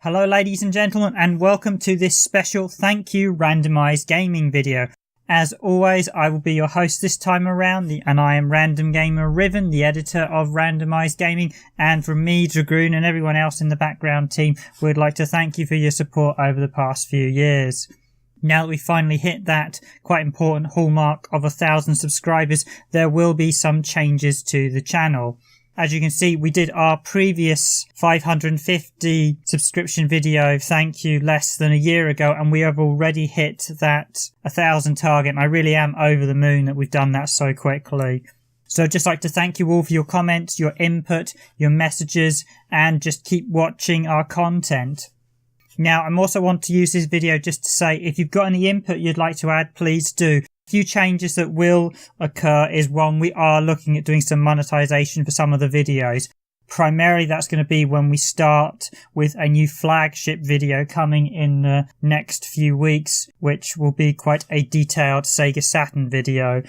Hello ladies and gentlemen, and welcome to this special thank you randomised gaming video. As always, I will be your host this time around, and I am Random Gamer Riven, the editor of Randomised Gaming, and from me, Dragoon, and everyone else in the background team, we'd like to thank you for your support over the past few years. Now that we finally hit that quite important hallmark of 1,000 subscribers, there will be some changes to the channel. As you can see, we did our previous 550 subscription video thank you less than a year ago, and we have already hit that 1,000 target, and I really am over the moon that we've done that so quickly. So I'd just like to thank you all for your comments, your input, your messages, and just keep watching our content. Now, I also want to use this video just to say, if you've got any input you'd like to add, please do. A few changes that will occur is, one, we are looking at doing some monetization for some of the videos. Primarily that's going to be when we start with a new flagship video coming in the next few weeks, which will be quite a detailed Sega Saturn video.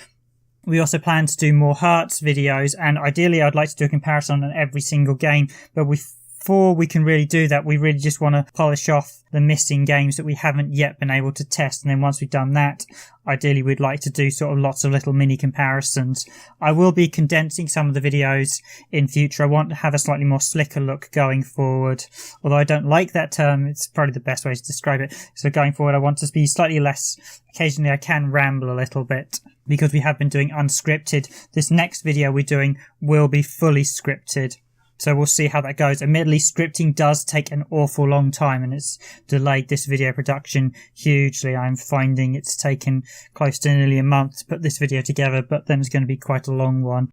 We also plan to do more Hertz videos, and ideally I'd like to do a comparison on every single game, but before we can really do that, we really just want to polish off the missing games that we haven't yet been able to test. And then once we've done that, ideally we'd like to do sort of lots of little mini comparisons. I will be condensing some of the videos in future. I want to have a slightly more slicker look going forward. Although I don't like that term, it's probably the best way to describe it. So going forward, I want to be slightly less. Occasionally I can ramble a little bit because we have been doing unscripted. This next video we're doing will be fully scripted. So we'll see how that goes. Admittedly, scripting does take an awful long time, and it's delayed this video production hugely. I'm finding it's taken close to nearly a month to put this video together, but then it's going to be quite a long one.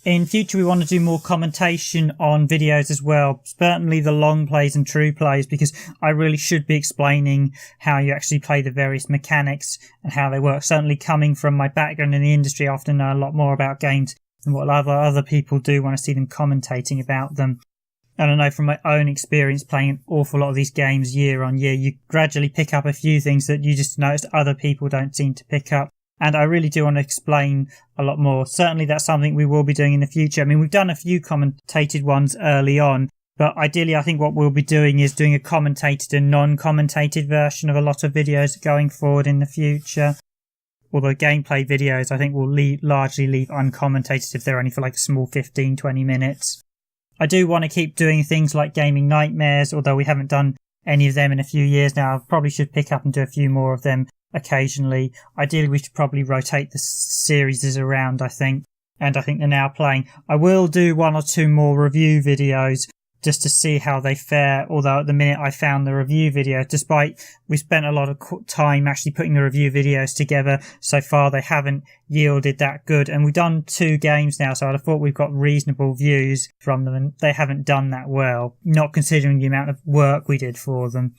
In future, we want to do more commentation on videos as well, certainly the long plays and true plays, because I really should be explaining how you actually play the various mechanics and how they work. Certainly coming from my background in the industry, I often know a lot more about games and what other people do when I see them commentating about them. And I know from my own experience playing an awful lot of these games year on year, you gradually pick up a few things that you just noticed other people don't seem to pick up. And I really do want to explain a lot more. Certainly that's something we will be doing in the future. I mean, we've done a few commentated ones early on, but ideally I think what we'll be doing is doing a commentated and non-commentated version of a lot of videos going forward in the future. Although gameplay videos I think will largely leave uncommentated if they're only for like a small 15-20 minutes. I do want to keep doing things like Gaming Nightmares, although we haven't done any of them in a few years now. I probably should pick up and do a few more of them occasionally. Ideally we should probably rotate the series around, I think, and I think they're now playing. I will do one or two more review videos just to see how they fare, although at the minute I found the review video, despite we spent a lot of time actually putting the review videos together, so far they haven't yielded that good. And we've done 2 games now, so I thought we've got reasonable views from them, and they haven't done that well, not considering the amount of work we did for them.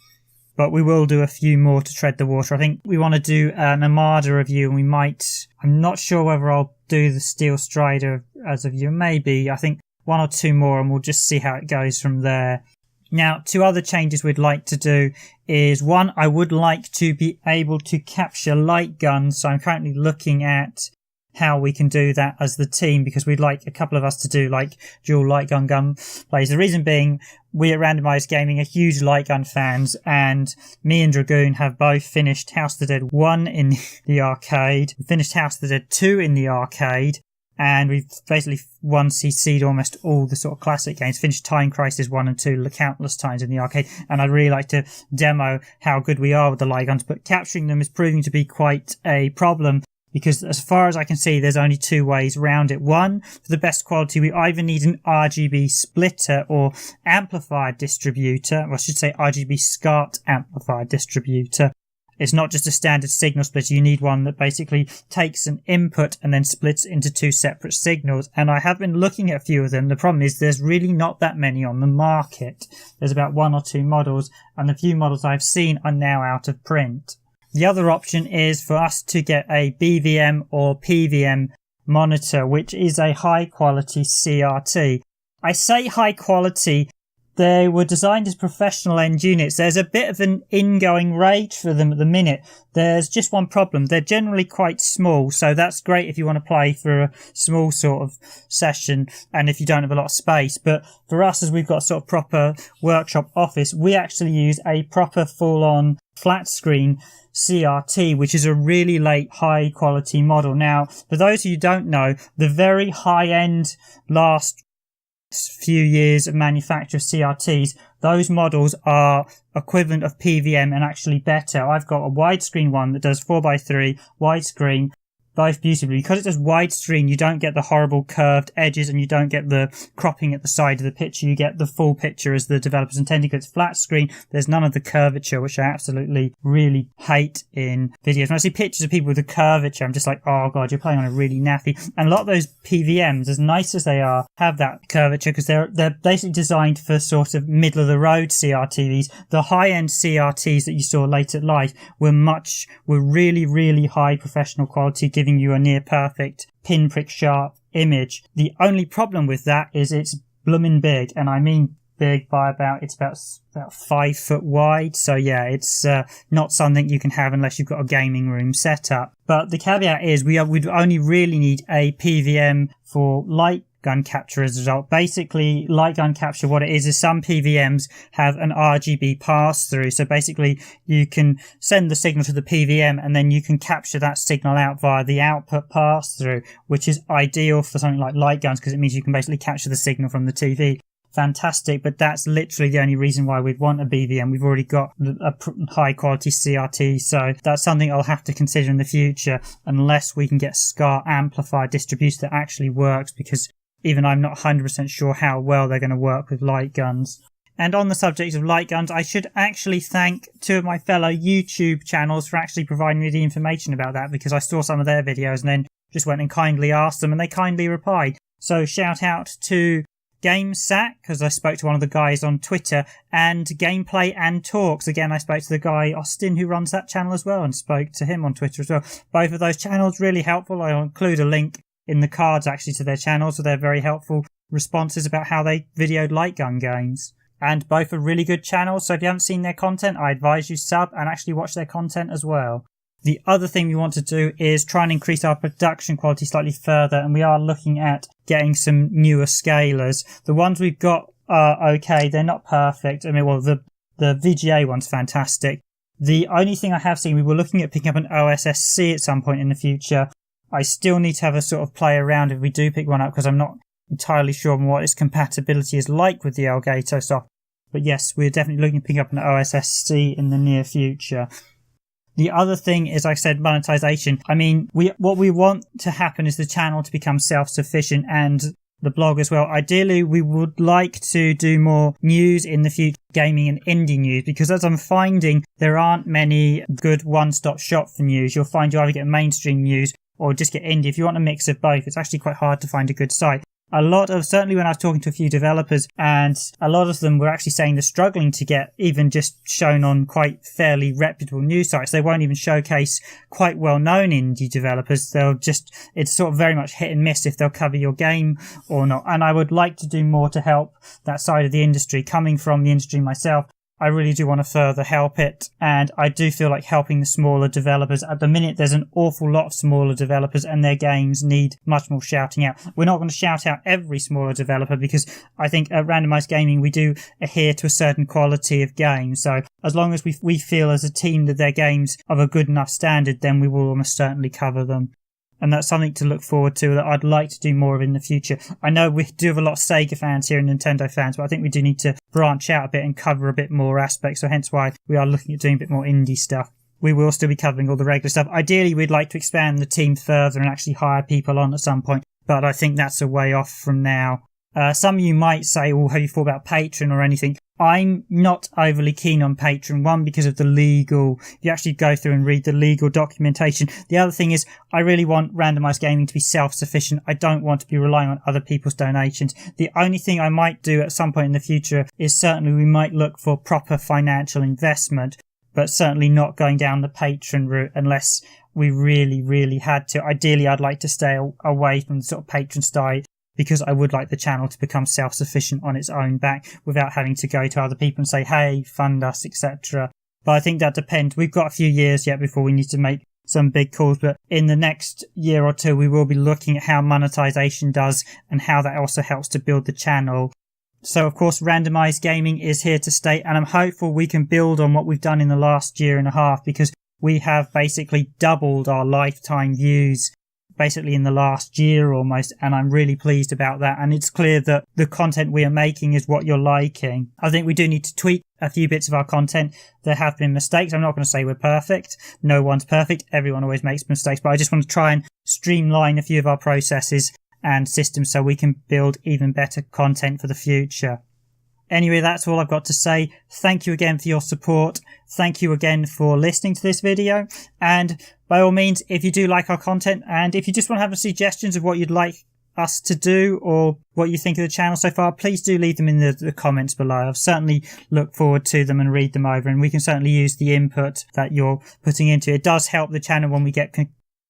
But we will do a few more to tread the water. I think we want to do an Armada review, and we might, I'm not sure whether I'll do the Steel Strider as a review, maybe. I think 1 or 2 more, and we'll just see how it goes from there. Now, 2 other changes we'd like to do is, one, I would like to be able to capture light guns, so I'm currently looking at how we can do that as the team, because we'd like a couple of us to do like dual light gun plays. The reason being, we at Randomised Gaming are huge light gun fans, and me and Dragoon have both finished House of the Dead 1 in the arcade, finished House of the Dead 2 in the arcade, and we've basically CC'd almost all the sort of classic games, finished Time Crisis 1 and 2 countless times in the arcade, and I'd really like to demo how good we are with the light guns, but capturing them is proving to be quite a problem, because as far as I can see, there's only 2 ways around it. One, for the best quality, we either need an RGB splitter or amplifier distributor, or I should say RGB SCART amplifier distributor. It's not just a standard signal splitter. You need one that basically takes an input and then splits into 2 separate signals. And I have been looking at a few of them. The problem is there's really not that many on the market. There's about 1 or 2 models, and the few models I've seen are now out of print. The other option is for us to get a BVM or PVM monitor, which is a high quality CRT. I say high quality. they were designed as professional end units. There's a bit of an ingoing rage for them at the minute. There's just one problem. They're generally quite small, so that's great if you want to play for a small sort of session and if you don't have a lot of space. But for us, as we've got a sort of proper workshop office, we actually use a proper full-on flat screen CRT, which is a really late high quality model. Now, for those of you who don't know, the very high end last few years of manufacture of CRTs, those models are equivalent of PVM and actually better. I've got a widescreen one that does 4:3 widescreen, both beautifully. Because it does widescreen, you don't get the horrible curved edges and you don't get the cropping at the side of the picture. You get the full picture as the developers intended. Because it's flat screen, there's none of the curvature, which I absolutely really hate in videos. When I see pictures of people with the curvature, I'm just like, oh god, you're playing on a really naffy. And a lot of those PVMs, as nice as they are, have that curvature because they're basically designed for sort of middle of the road CRTs. The high end CRTs that you saw late at life were really, really high professional quality, giving you a near perfect pinprick sharp image. The only problem with that is it's bloomin' big, and I mean big by it's about 5 foot wide. So yeah, it's not something you can have unless you've got a gaming room set up. But the caveat is we'd only really need a PVM for light gun capture as a result. Basically, light gun capture, what it is some PVMs have an RGB pass-through. So basically, you can send the signal to the PVM and then you can capture that signal out via the output pass-through, which is ideal for something like light guns because it means you can basically capture the signal from the TV. Fantastic, but that's literally the only reason why we'd want a BVM. We've already got a high quality CRT, so that's something I'll have to consider in the future unless we can get SCAR amplifier distributed that actually works, because even I'm not 100% sure how well they're going to work with light guns. And on the subject of light guns, I should actually thank two of my fellow YouTube channels for actually providing me the information about that, because I saw some of their videos and then just went and kindly asked them and they kindly replied. So shout out to GameSack, because I spoke to one of the guys on Twitter, and Gameplay and Talks. Again, I spoke to the guy Austin who runs that channel as well and spoke to him on Twitter as well. Both of those channels really helpful. I'll include a link in the cards actually to their channels, so they're very helpful responses about how they videoed light gun games. And both are really good channels, so if you haven't seen their content, I advise you sub and actually watch their content as well. The other thing we want to do is try and increase our production quality slightly further, and we are looking at getting some newer scalers. The ones we've got are okay, they're not perfect. I mean, well, the VGA one's fantastic. The only thing I have seen, we were looking at picking up an OSSC at some point in the future. I still need to have a sort of play around if we do pick one up, because I'm not entirely sure on what its compatibility is like with the Elgato soft. But yes, we're definitely looking to pick up an OSSC in the near future. The other thing is, like I said, monetization. I mean, what we want to happen is the channel to become self-sufficient, and the blog as well. Ideally, we would like to do more news in the future, gaming and indie news, because as I'm finding, there aren't many good one-stop shop for news. You'll find you either get mainstream news or just get indie. If you want a mix of both, it's actually quite hard to find a good site. Certainly when I was talking to a few developers, and a lot of them were actually saying they're struggling to get even just shown on quite fairly reputable news sites. They won't even showcase quite well-known indie developers. It's sort of very much hit and miss if they'll cover your game or not. And I would like to do more to help that side of the industry. Coming from the industry myself, I really do want to further help it, and I do feel like helping the smaller developers. At the minute, there's an awful lot of smaller developers and their games need much more shouting out. We're not going to shout out every smaller developer, because I think at Randomised Gaming we do adhere to a certain quality of game. So as long as we feel as a team that their games are of a good enough standard, then we will almost certainly cover them. And that's something to look forward to that I'd like to do more of in the future. I know we do have a lot of Sega fans here and Nintendo fans, but I think we do need to branch out a bit and cover a bit more aspects. So hence why we are looking at doing a bit more indie stuff. We will still be covering all the regular stuff. Ideally, we'd like to expand the team further and actually hire people on at some point, but I think that's a way off from now. Some of you might say, well, have you thought about Patreon or anything? I'm not overly keen on Patreon. One, because of the legal, you actually go through and read the legal documentation. The other thing is, I really want Randomised Gaming to be self-sufficient. I don't want to be relying on other people's donations. The only thing I might do at some point in the future is certainly we might look for proper financial investment, but certainly not going down the Patreon route unless we really, really had to. Ideally, I'd like to stay away from the sort of Patreon side, because I would like the channel to become self-sufficient on its own back without having to go to other people and say, hey, fund us, etc. But I think that depends. We've got a few years yet before we need to make some big calls, but in the next year or two, we will be looking at how monetization does and how that also helps to build the channel. So, of course, Randomised Gaming is here to stay, and I'm hopeful we can build on what we've done in the last year and a half, because we have basically doubled our lifetime views basically in the last year almost, and I'm really pleased about that. And it's clear that the content we are making is what you're liking. I think we do need to tweak a few bits of our content. There have been mistakes. I'm not going to say we're perfect. No one's perfect. Everyone always makes mistakes, but I just want to try and streamline a few of our processes and systems so we can build even better content for the future. Anyway, that's all I've got to say. Thank you again for your support. Thank you again for listening to this video. And by all means, if you do like our content and if you just want to have suggestions of what you'd like us to do or what you think of the channel so far, please do leave them in the comments below. I've certainly looked forward to them and read them over, and we can certainly use the input that you're putting into it. It does help the channel when we get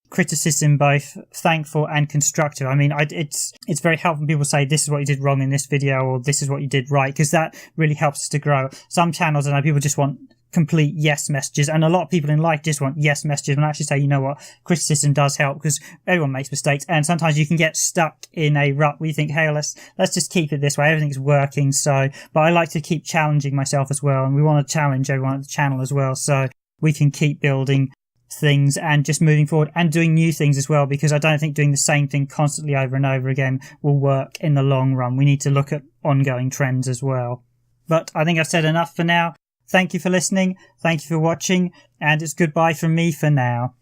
criticism, both thankful and constructive. I mean, it's very helpful when people say this is what you did wrong in this video or this is what you did right, because that really helps us to grow. Some channels, I know, people just want complete yes messages, and a lot of people in life just want yes messages, and actually say, you know what, criticism does help, because everyone makes mistakes, and sometimes you can get stuck in a rut where you think, hey, let's just keep it this way, everything's working. So, but I like to keep challenging myself as well, and we want to challenge everyone at the channel as well, so we can keep building things and just moving forward and doing new things as well, because I don't think doing the same thing constantly over and over again will work in the long run. We need to look at ongoing trends as well. But I think I've said enough for now. Thank you for listening. Thank you for watching, and it's goodbye from me for now.